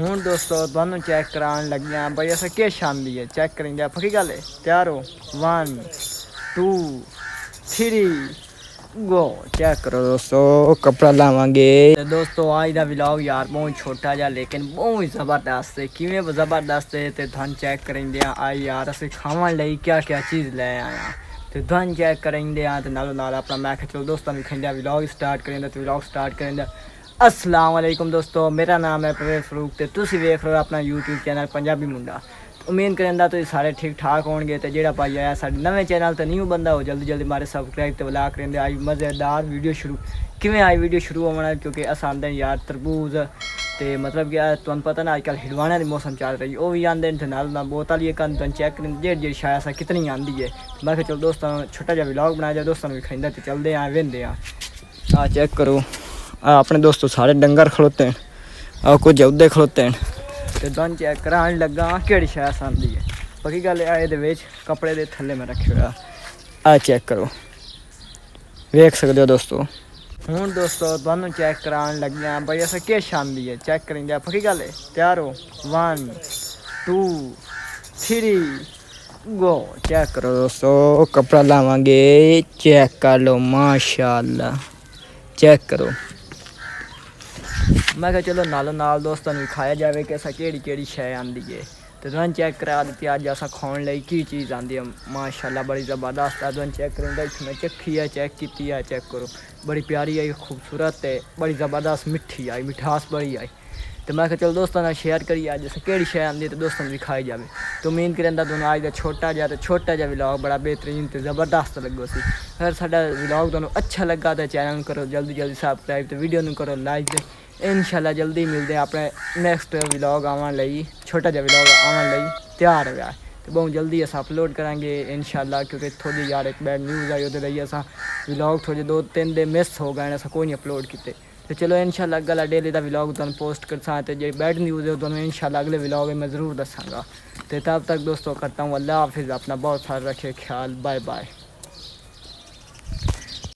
हूँ दोस्तों तुहानू चेक करान लग्या भाई अस किश आंदी है चेक करेंगे पक्की गल है। तैयार हो 1 2 3 गो। चेक करो दोस्तों कपड़ा लावांगे। दोस्तों आज का व्लॉग यार बहुत छोटा जा लेकिन बहुत ज़बरदस्त है। किवें ज़बरदस्त है तो तुहानू चेक करेंगे। आज यार अस खावन लई क्या क्या चीज़ ले आया तो तुहानू चेक करेंगे। तो नालों नाल अपना मैं चलो दोस्तों दिखाइंदा व्लॉग स्टार्ट करेंगे। तो व्लॉग स्टार्ट करेंगे। अस्सलाम वालेकुम दोस्तों, मेरा नाम है परवेज़ फरूक तो तुसी वेख रहे हो अपना यूट्यूब चैनल पंजाबी मुंडा। उम्मीद करेंदा तुसीं सारे ठीक ठाक होणगे। तो जेड़ा भाई आया साडे नवे चैनल तो न्यू बंदा हो जल्दी जल्दी मारे सब्सक्राइब तो ला करेंदे। आई मज़ेदार वीडियो शुरू किवें आई वीडियो शुरू होना क्योंकि अस आंदे यार तरबूज तो मतलब क्या तुहानू पता ना अजकल हिलवाने की मौसम चल रही वो भी आंदे नाल बोतल आलिए कन तुहानू चेक करेंगे जेड़ी जेड़ी शायद अस कितनी आंदी है। मैं चलो दोस्तों छोटा जिहा व्लॉग बनाया जाए दोस्तों भी खाइंदा तो चलते हैं वेंदे आ चेक करो अपने दोस्तों सारे डंगर खड़ोते हैं और कुछ उदे खड़ोते हैं तो तुहानू चेक करान लगा कि शायद आंदी है। पक्की गल है ये कपड़े के थले मैं रखे हुआ आ चेक करो वेख सकते हो दोस्तों। हूँ दोस्तों तुहानू चेक करान लग्या भाई अस किश आंदी है चेक करेंगे पक्की गल है। तैयार हो 1 2 3 गो। चेक करो दोस्तों कपड़ा लावांगे। चेक कर लो माशाअल्लाह चेक करो। मैं क्या चलो नालों नाल दोस्तों दिखाया जाए कि असा केड़ी शै आंदी है। तो तुहानू चेक करा दी अज अस खाने लई की चीज़ आंदी है माशाअल्लाह बड़ी ज़बरदस्त है। तुहानू चेक करेंगे मैं चखी है चेक की है चेक करो बड़ी प्यारी आई खूबसूरत है बड़ी ज़बरदस्त मिठी आई मिठास बड़ी आई। तो मैं चलो दोस्तों ने शेयर करिए अज अस कि शै आंदी तो दोस्तों दिखाई जाए। तो उम्मीद करेंदा तुहानू अज का छोटा जा व्लॉग बड़ा बेहतरीन तो ज़बरदस्त लगो सी। अगर साडा व्लॉग तुहानू अच्छा लगा तो चैनल करो जल्दी जल्दी सब्सक्राइब तो वीडियो नू करो लाइक। इंशाल्लाह जल्दी मिलते हैं अपने नैक्सट व्लॉग आवन लई छोटा जा व्लॉग आवन लई तैयार हो गया तो बहुत जल्दी अस अपलोड करांगे इंशाल्लाह क्योंकि थोड़ी यार एक बैड न्यूज़ आई वो अस व्लॉग थोड़े 2-3 दिन मिस हो गए अस कोई नहीं अपलोड किए। तो चलो इंशाल्लाह अगला डेली का व्लॉग तुहानू पोस्ट करसा तो जो बैड न्यूज़ है तुहानू इंशाल्लाह अगले व्लॉग में मैं ज़रूर दसांगा। तो तब तक दोस्तों करता हूँ अल्लाह हाफिज़ अपना बहुत सारा रखे ख्याल बाय बाय।